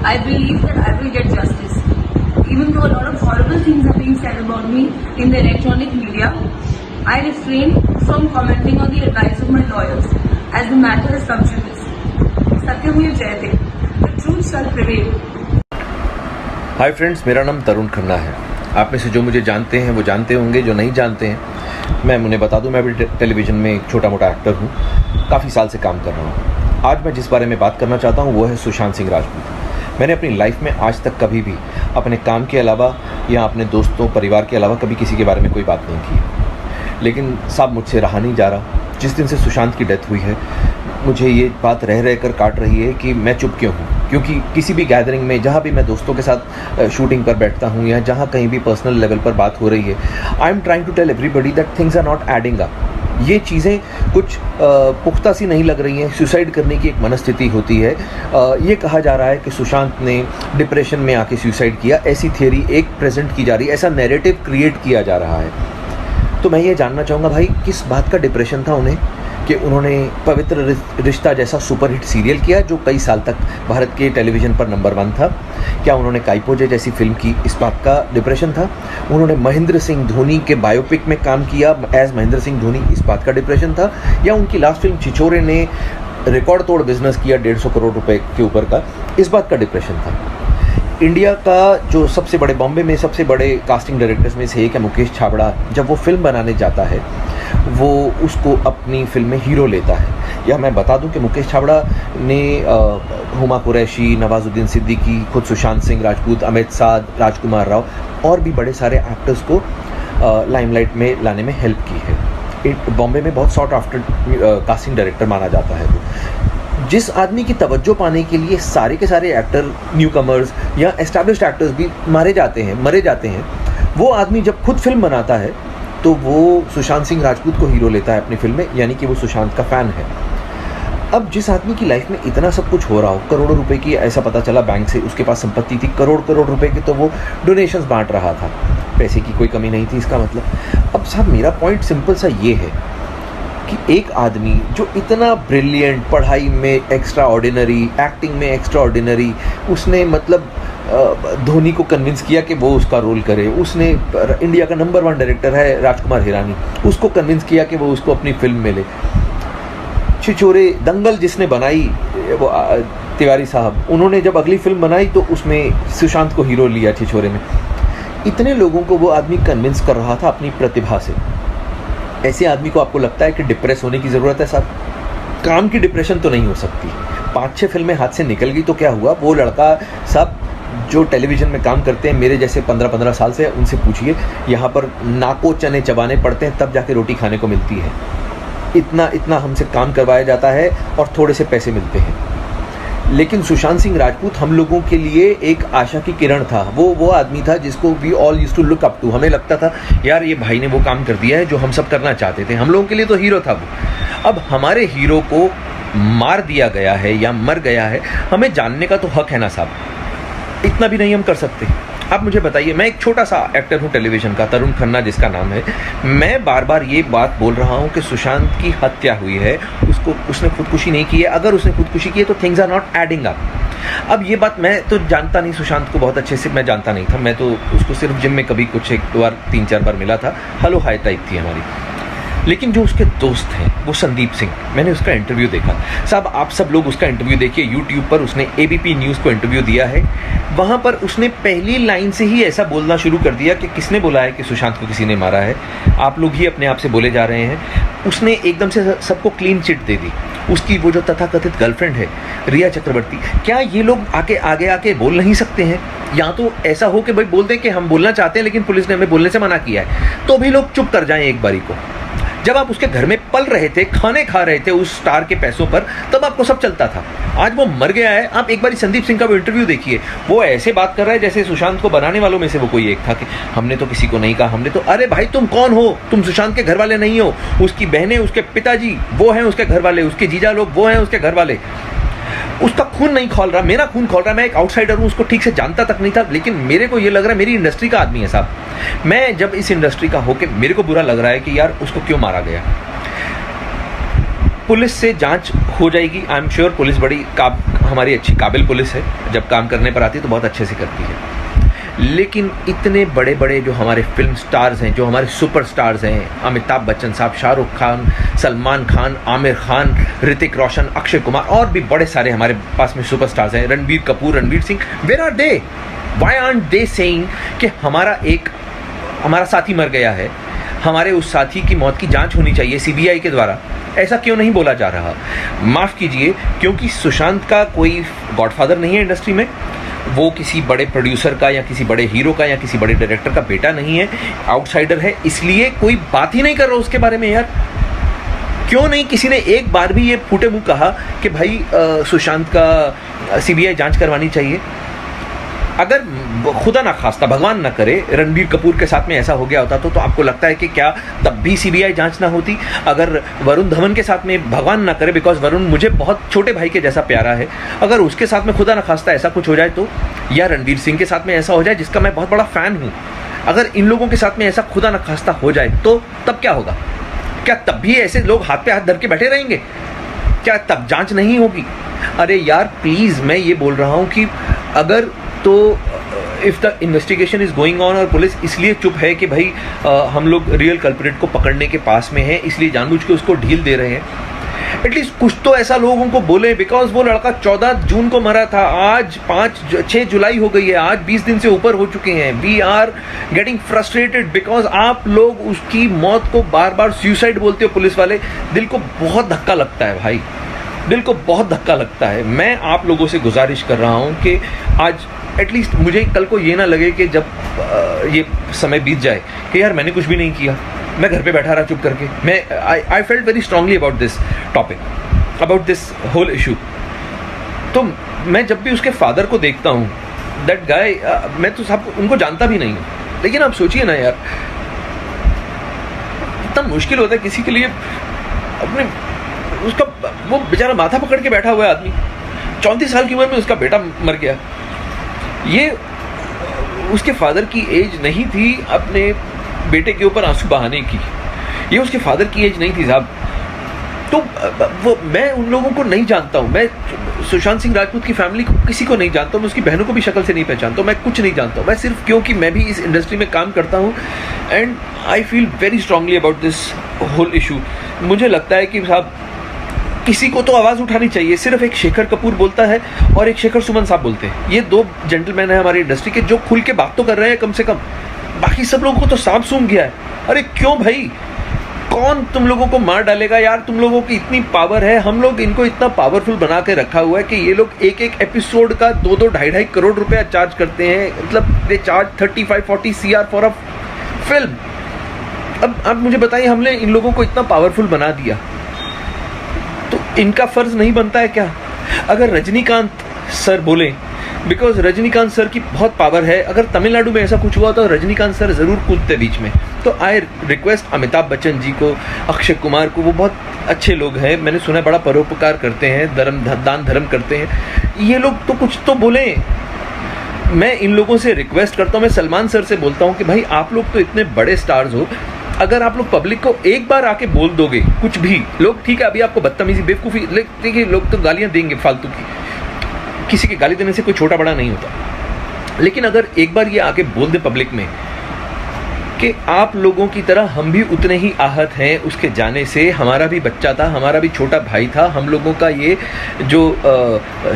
I believe that I will get justice. Even though a lot of horrible things are being said about me in the electronic media, I refrain from commenting on the advice of my lawyers as the matter has come to this. Satyamir Jayate. The truth shall prevail. Hi friends, मेरा नाम तरुण खन्ना है। आप में से जो मुझे जानते हैं वो जानते होंगे, जो नहीं जानते हैं मैं उन्हें बता दूं, मैं भी टेलीविज़न में एक छोटा मोटा एक्टर हूं, काफ़ी साल से काम कर रहा हूं। आज मैं जिस बारे में बात करना चाहता हूं वो है सुशांत सिंह राजपूत। मैंने अपनी लाइफ में आज तक कभी भी अपने काम के अलावा या अपने दोस्तों परिवार के अलावा कभी किसी के बारे में कोई बात नहीं की, लेकिन साहब मुझसे रहा नहीं जा रहा। जिस दिन से सुशांत की डेथ हुई है मुझे ये बात रह रह कर काट रही है कि मैं चुप क्यों हूँ, क्योंकि किसी भी गैदरिंग में जहाँ भी मैं दोस्तों के साथ शूटिंग पर बैठता हूँ या जहाँ कहीं भी पर्सनल लेवल पर बात हो रही है, I am trying to tell everybody that things are not adding up. ये चीज़ें कुछ पुख्ता सी नहीं लग रही हैं। सुसाइड करने की एक मनस्थिति होती है। ये कहा जा रहा है कि सुशांत ने डिप्रेशन में आके सुसाइड किया, ऐसी थियरी एक प्रेजेंट की जा रही है, ऐसा नैरेटिव क्रिएट किया जा रहा है। तो मैं ये जानना चाहूँगा भाई किस बात का डिप्रेशन था उन्हें कि उन्होंने पवित्र रिश्ता जैसा सुपरहिट सीरियल किया जो कई साल तक भारत के टेलीविज़न पर नंबर 1 था। क्या उन्होंने काइपोजे जैसी फिल्म की, इस बात का डिप्रेशन था? उन्होंने महेंद्र सिंह धोनी के बायोपिक में काम किया एज महेंद्र सिंह धोनी, इस बात का डिप्रेशन था? या उनकी लास्ट फिल्म छिछोरे ने रिकॉर्ड तोड़ बिजनेस किया 150 करोड़ रुपए के ऊपर का, इस बात का डिप्रेशन था? इंडिया का जो सबसे बड़े, बॉम्बे में सबसे बड़े कास्टिंग डायरेक्टर्स में से एक है मुकेश छाबड़ा, जब वो फिल्म बनाने जाता है वो उसको अपनी फिल्म में हीरो लेता है। या मैं बता दूं कि मुकेश छाबड़ा ने हुमा कुरैशी, नवाजुद्दीन सिद्दीकी, खुद सुशांत सिंह राजपूत, अमित साध, राजकुमार राव और भी बड़े सारे एक्टर्स को लाइमलाइट में लाने में हेल्प की है। बॉम्बे में बहुत सॉर्ट आफ्टर कास्टिंग डायरेक्टर माना जाता है वो। जिस आदमी की तवज्जो पाने के लिए सारे के सारे एक्टर, न्यू कमर्स या एस्टैब्लिश्ड एक्टर्स भी मरे जाते हैं, वो आदमी जब खुद फिल्म बनाता है तो वो सुशांत सिंह राजपूत को हीरो लेता है अपनी फिल्म में, यानी कि वो सुशांत का फ़ैन है। अब जिस आदमी की लाइफ में इतना सब कुछ हो रहा हो, करोड़ों रुपए की, ऐसा पता चला बैंक से उसके पास संपत्ति थी, करोड़ रुपए की, तो वो डोनेशंस बांट रहा था, पैसे की कोई कमी नहीं थी इसका मतलब। अब साहब मेरा पॉइंट सिंपल सा ये है कि एक आदमी जो इतना ब्रिलियंट, पढ़ाई में एक्स्ट्रा ऑर्डिनरी, एक्टिंग में एक्स्ट्रा ऑर्डिनरी, उसने मतलब धोनी को कन्विंस किया कि वो उसका रोल करे। उसने इंडिया का नंबर 1 डायरेक्टर है राजकुमार हिरानी, उसको कन्विंस किया कि वो उसको अपनी फिल्म में ले। छिछोरे, दंगल जिसने बनाई वो तिवारी साहब, उन्होंने जब अगली फिल्म बनाई तो उसमें सुशांत को हीरो लिया छिछोरे में। इतने लोगों को वो आदमी कन्विंस कर रहा था अपनी प्रतिभा से। ऐसे आदमी को आपको लगता है कि डिप्रेस होने की ज़रूरत है साहब? काम की डिप्रेशन तो नहीं हो सकती। 5-6 फिल्में हाथ से निकल गई तो क्या हुआ? वो लड़का साहब जो टेलीविज़न में काम करते हैं, मेरे जैसे 15-15 साल से, उनसे पूछिए, यहाँ पर नाको चने चबाने पड़ते हैं तब जाके रोटी खाने को मिलती है। इतना हमसे काम करवाया जाता है और थोड़े से पैसे मिलते हैं। लेकिन सुशांत सिंह राजपूत हम लोगों के लिए एक आशा की किरण था। वो आदमी था जिसको we all used to look up to. हमें लगता था यार ये भाई ने वो काम कर दिया है जो हम सब करना चाहते थे। हम लोगों के लिए तो हीरो था वो। अब हमारे हीरो को मार दिया गया है या मर गया है, हमें जानने का तो हक है ना साहब। इतना भी नहीं हम कर सकते? आप मुझे बताइए, मैं एक छोटा सा एक्टर हूँ टेलीविज़न का, तरुण खन्ना जिसका नाम है। मैं बार बार ये बात बोल रहा हूँ कि सुशांत की हत्या हुई है, उसने खुदकुशी नहीं की है। अगर उसने खुदकुशी की है तो things are not adding up. अब ये बात मैं तो जानता नहीं, सुशांत को बहुत अच्छे से मैं जानता नहीं था। मैं तो उसको सिर्फ जिम में कभी कुछ 1-2 बार 3-4 बार मिला था, हेलो हाय टाइप थी हमारी। लेकिन जो उसके दोस्त हैं वो संदीप सिंह, मैंने उसका इंटरव्यू देखा साहब। आप सब लोग उसका इंटरव्यू देखिए यूट्यूब पर, उसने एबीपी न्यूज़ को इंटरव्यू दिया है। वहाँ पर उसने पहली लाइन से ही ऐसा बोलना शुरू कर दिया कि किसने बोला है कि सुशांत को किसी ने मारा है, आप लोग ही अपने आप से बोले जा रहे हैं। उसने एकदम से सबको क्लीन चिट दे दी। उसकी वो जो तथाकथित गर्लफ्रेंड है रिया चक्रवर्ती, क्या ये लोग आगे बोल नहीं सकते हैं? या तो ऐसा हो कि भाई बोल दें कि हम बोलना चाहते हैं लेकिन पुलिस ने हमें बोलने से मना किया है, तो भी लोग चुप कर जाएं एक बारी को। जब आप उसके घर में पल रहे थे, खाने खा रहे थे उस स्टार के पैसों पर, तब आपको सब चलता था। आज वो मर गया है। आप एक बार संदीप सिंह का वो इंटरव्यू देखिए, वो ऐसे बात कर रहा है जैसे सुशांत को बनाने वालों में से वो कोई एक था कि हमने तो किसी को नहीं कहा, हमने तो, अरे भाई तुम कौन हो? तुम सुशांत के घर वाले नहीं हो। उसकी बहनें, उसके पिताजी वो हैं उसके घर वाले, उसके जीजा लोग वो हैं उसके घर वाले। उसका खून नहीं खौल रहा, मेरा खून खौल रहा। मैं एक आउटसाइडर हूँ, उसको ठीक से जानता तक नहीं था, लेकिन मेरे को ये लग रहा है मेरी इंडस्ट्री का आदमी है साहब। मैं जब इस इंडस्ट्री का होके मेरे को बुरा लग रहा है कि यार उसको क्यों मारा गया। पुलिस से जांच हो जाएगी। आई एम श्योर पुलिस हमारी अच्छी काबिल पुलिस है, जब काम करने पर आती है तो बहुत अच्छे से करती है। लेकिन इतने बड़े बड़े जो हमारे फिल्म स्टार्स हैं, जो हमारे सुपर स्टार्स हैं, अमिताभ बच्चन साहब, शाहरुख खान, सलमान खान, आमिर खान, ऋतिक रोशन, अक्षय कुमार, और भी बड़े सारे हमारे पास में सुपर स्टार्स हैं, Ranbir Kapoor, Ranveer Singh, where are they? Why aren't they saying कि हमारा साथी मर गया है, हमारे उस साथी की मौत की जांच होनी चाहिए सीबीआई के द्वारा? ऐसा क्यों नहीं बोला जा रहा? माफ़ कीजिए, क्योंकि सुशांत का कोई गॉडफादर नहीं है इंडस्ट्री में, वो किसी बड़े प्रोड्यूसर का या किसी बड़े हीरो का या किसी बड़े डायरेक्टर का बेटा नहीं है, आउटसाइडर है, इसलिए कोई बात ही नहीं कर रहा उसके बारे में। यार क्यों नहीं किसी ने एक बार भी ये फूटे मुंह कहा कि भाई सुशांत का सीबीआई जांच करवानी चाहिए? अगर खुदा ना खास्ता, भगवान ना करे, रणबीर कपूर के साथ में ऐसा हो गया होता तो आपको लगता है कि क्या तब भी सीबीआई जांच ना होती? अगर वरुण धवन के साथ में, भगवान ना करे, बिकॉज वरुण मुझे बहुत छोटे भाई के जैसा प्यारा है, अगर उसके साथ में खुदा ना खास्ता ऐसा कुछ हो जाए तो, या रणवीर सिंह के साथ में ऐसा हो जाए जिसका मैं बहुत बड़ा फ़ैन हूँ, अगर इन लोगों के साथ में ऐसा खुदा ना खास्ता हो जाए तो तब क्या होगा? क्या तब भी ऐसे लोग हाथ पे हाथ धर के बैठे रहेंगे? क्या तब जांच नहीं होगी? अरे यार प्लीज़, मैं ये बोल रहा हूँ कि अगर तो if the investigation is going on और पुलिस इसलिए चुप है कि भाई हम लोग रियल कल्प्रिट को पकड़ने के पास में हैं, इसलिए जानबूझ के उसको ढील दे रहे हैं, एटलीस्ट कुछ तो ऐसा लोगों को बोले। बिकॉज वो लड़का 14 जून को मरा था, आज 6 जुलाई हो गई है, आज 20 दिन से ऊपर हो चुके हैं। We are getting frustrated because आप लोग उसकी मौत को बार बार सुसाइड बोलते हो पुलिस वाले। दिल को बहुत धक्का लगता है भाई, दिल को बहुत धक्का लगता है। मैं आप लोगों से गुजारिश कर रहा हूँ कि आज एटलीस्ट मुझे कल को ये ना लगे कि जब ये समय बीत जाए कि यार मैंने कुछ भी नहीं किया, मैं घर पे बैठा रहा चुप करके। मैं I felt very strongly about this topic, about this whole issue. तो मैं जब भी उसके फादर को देखता हूँ, दैट गाय, मैं तो सब उनको जानता भी नहीं हूँ, लेकिन आप सोचिए ना यार, इतना मुश्किल होता है किसी के लिए अपने, उसका वो बेचारा माथा पकड़ के बैठा हुआ है आदमी, 34 साल की उम्र में उसका बेटा मर गया। ये उसके फादर की एज नहीं थी अपने बेटे के ऊपर आंसू बहाने की, ये उसके फादर की एज नहीं थी साहब। तो वो मैं उन लोगों को नहीं जानता हूँ, मैं सुशांत सिंह राजपूत की फैमिली को किसी को नहीं जानता हूँ, मैं उसकी बहनों को भी शक्ल से नहीं पहचानता हूँ, मैं कुछ नहीं जानता हूँ। मैं सिर्फ क्योंकि मैं भी इस इंडस्ट्री में काम करता हूँ and I feel very strongly about this whole issue. मुझे लगता है कि साहब किसी को तो आवाज़ उठानी चाहिए। सिर्फ एक शेखर कपूर बोलता है और एक शेखर सुमन साहब बोलते हैं, ये 2 जेंटलमैन हैं हमारी इंडस्ट्री के जो खुल के बात तो कर रहे हैं कम से कम, बाकी सब लोगों को तो सांप सूंघ गया है। अरे क्यों भाई, कौन तुम लोगों को मार डालेगा यार? तुम लोगों की इतनी पावर है, हम लोग इनको इतना पावरफुल बना के रखा हुआ है कि ये लोग एक एपिसोड का 2-2 ढाई करोड़ रुपया चार्ज करते हैं। मतलब they charge 35-40 CR for a film. अब मुझे बताइए, हमने इन लोगों को इतना पावरफुल बना दिया तो इनका फर्ज नहीं बनता है क्या? अगर रजनीकांत सर बोले, बिकॉज रजनीकांत सर की बहुत पावर है, अगर तमिलनाडु में ऐसा कुछ हुआ तो रजनीकांत सर ज़रूर कूदते बीच में। तो आई रिक्वेस्ट अमिताभ बच्चन जी को, अक्षय कुमार को, वो बहुत अच्छे लोग हैं, मैंने सुना है बड़ा परोपकार करते हैं, दान धर्म करते हैं, ये लोग तो कुछ तो बोलें। मैं इन लोगों से रिक्वेस्ट करता हूँ, मैं सलमान सर से बोलता हूँ कि भाई आप लोग तो इतने बड़े स्टार्स हो, अगर आप लोग पब्लिक को एक बार आके बोल दोगे कुछ भी, लोग ठीक है अभी आपको बदतमीजी बेवकूफ़ी, देखिए लोग तो गालियाँ देंगे फालतू की, किसी के गाली देने से कोई छोटा बड़ा नहीं होता, लेकिन अगर एक बार ये आके बोल दे पब्लिक में कि आप लोगों की तरह हम भी उतने ही आहत हैं उसके जाने से, हमारा भी बच्चा था, हमारा भी छोटा भाई था, हम लोगों का ये जो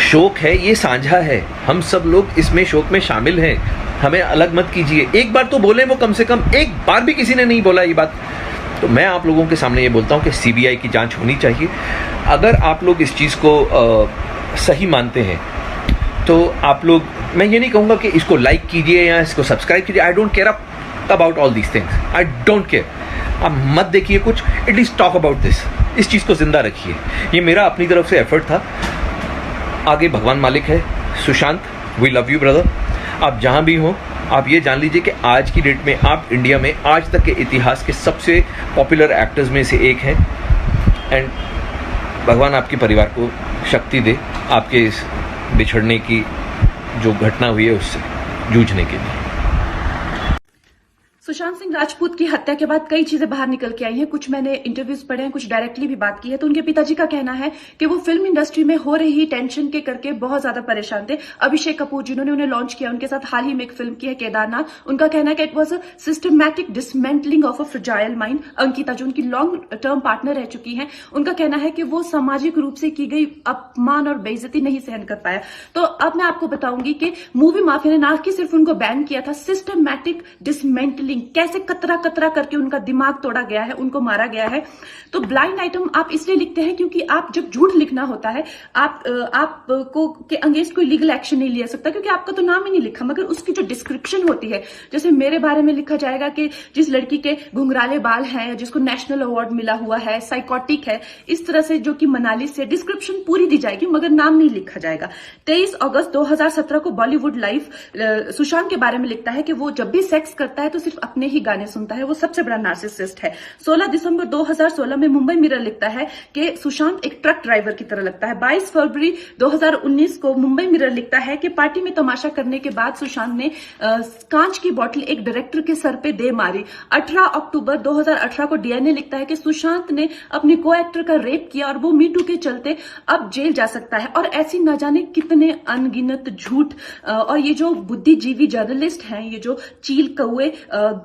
शोक है ये साझा है, हम सब लोग इसमें शोक में शामिल हैं, हमें अलग मत कीजिए। एक बार तो बोलें वो, कम से कम एक बार भी किसी ने नहीं बोला ये बात। तो मैं आप लोगों के सामने ये बोलता हूँ कि सीबीआई की जांच होनी चाहिए। अगर आप लोग इस चीज़ को सही मानते हैं तो आप लोग, मैं ये नहीं कहूँगा कि इसको लाइक कीजिए या इसको सब्सक्राइब कीजिए, I don't care about all these things, I don't care. आप मत देखिए कुछ, एटलीस्ट टॉक अबाउट दिस, इस चीज़ को ज़िंदा रखिए। ये मेरा अपनी तरफ से एफर्ट था, आगे भगवान मालिक है। Sushant, we love you brother, आप जहाँ भी हों आप ये जान लीजिए कि आज की डेट में आप इंडिया में आज तक के इतिहास के सबसे पॉपुलर एक्टर्स में से एक हैं एंड भगवान आपके परिवार को शक्ति दे आपके इस बिछड़ने की जो घटना हुई है उससे जूझने के लिए। सुशांत सिंह राजपूत की हत्या के बाद कई चीजें बाहर निकल के आई हैं। कुछ मैंने इंटरव्यूज पढ़े हैं, कुछ डायरेक्टली भी बात की है। तो उनके पिताजी का कहना है कि वो फिल्म इंडस्ट्री में हो रही टेंशन के करके बहुत ज्यादा परेशान थे। अभिषेक कपूर जिन्होंने उन्हें लॉन्च किया, उनके साथ हाल ही में एक फिल्म की है केदारनाथ, उनका कहना है कि it was a systematic dismantling of a fragile mind. Ankita जो उनकी लॉन्ग टर्म पार्टनर रह चुकी है, उनका कहना है कि वो सामाजिक रूप से की गई अपमान और बेइज्जती नहीं सहन कर पाया। तो अब मैं आपको बताऊंगी कि मूवी माफिया ने ना कि सिर्फ उनको बैन किया था, सिस्टमैटिक डिसमेंटलिंग, कैसे कतरा कतरा करके उनका दिमाग तोड़ा गया है, उनको मारा गया है। तो ब्लाइंड आइटम आप इसलिए लिखते हैं क्योंकि आप जब झूठ लिखना होता है, आपको के अगेंस्ट कोई लीगल एक्शन नहीं लिया सकता क्योंकि आपका तो नाम ही नहीं लिखा, मगर उसकी जो डिस्क्रिप्शन होती है, जैसे मेरे बारे में लिखा जाएगा कि जिस लड़की के घुंघराले बाल हैं, जिसको नेशनल अवार्ड मिला हुआ है, साइकोटिक है, इस तरह से जो कि मनाली से, डिस्क्रिप्शन पूरी दी जाएगी मगर नाम नहीं लिखा जाएगा। 23 अगस्त 2017 को बॉलीवुड लाइव सुशांत के बारे में लिखता है कि वो जब भी सेक्स करता है तो सिर्फ अपने ही गाने सुनता है, वो सबसे बड़ा नार्सिसिस्ट है। 16 दिसंबर 2016 में मुंबई मिरर लिखता है कि सुशांत एक ट्रक ड्राइवर की तरह लगता है। 22 फरवरी 2019 को मुंबई मिरर लिखता है कि पार्टी में तमाशा करने के बाद सुशांत ने कांच की बोतल एक डायरेक्टर के सर पे दे मारी। 18 अक्टूबर 2018 को डीएनए लिखता है कि सुशांत ने अपने को एक्टर का रेप किया और वो मीटू के चलते अब जेल जा सकता है। और ऐसी न जाने कितने अनगिनत झूठ। और ये जो बुद्धिजीवी जर्नलिस्ट हैं, ये जो चील कौए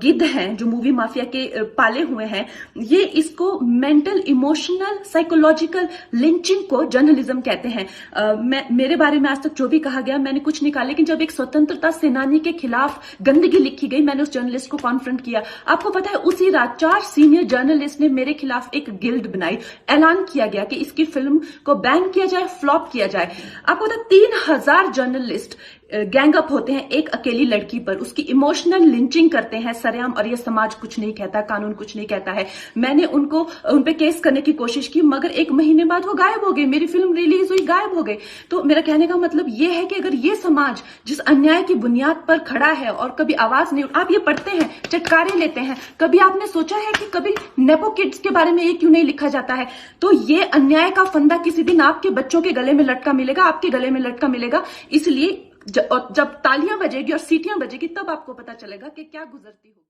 गिद्ध हैं जो मूवी माफिया के पाले हुए हैं, ये इसको मेंटल इमोशनल साइकोलॉजिकल लिंचिंग को जर्नलिज्म कहते हैं। मेरे बारे में आज तक जो भी कहा गया मैंने कुछ नहीं कहा, लेकिन जब एक स्वतंत्रता सेनानी के खिलाफ गंदगी लिखी गई, मैंने उस जर्नलिस्ट को कॉन्फ्रंट किया। आपको पता है उसी रात 4 सीनियर जर्नलिस्ट ने मेरे खिलाफ एक गिल्ड बनाई, ऐलान किया गया कि इसकी फिल्म को बैन किया जाए, फ्लॉप किया जाए। आपको पता 3000 जर्नलिस्ट गैंग अप होते हैं एक अकेली लड़की पर, उसकी इमोशनल लिंचिंग करते हैं सरेआम, और ये समाज कुछ नहीं कहता, कानून कुछ नहीं कहता है। मैंने उन पे केस करने की कोशिश की मगर 1 महीने बाद वो गायब हो गए, मेरी फिल्म रिलीज हुई, गायब हो गए। तो मेरा कहने का मतलब ये है कि अगर ये समाज जिस अन्याय की बुनियाद पर खड़ा है और कभी आवाज नहीं, आप ये पढ़ते हैं, चटकारे लेते हैं, कभी आपने सोचा है कि कभी नेपो किड्स के बारे में ये क्यों नहीं लिखा जाता है? तो ये अन्याय का फंदा किसी दिन आपके बच्चों के गले में लटका मिलेगा, आपके गले में लटका मिलेगा। इसलिए जब तालियां बजेगी और सीटियां बजेगी तब आपको पता चलेगा कि क्या गुजरती हो।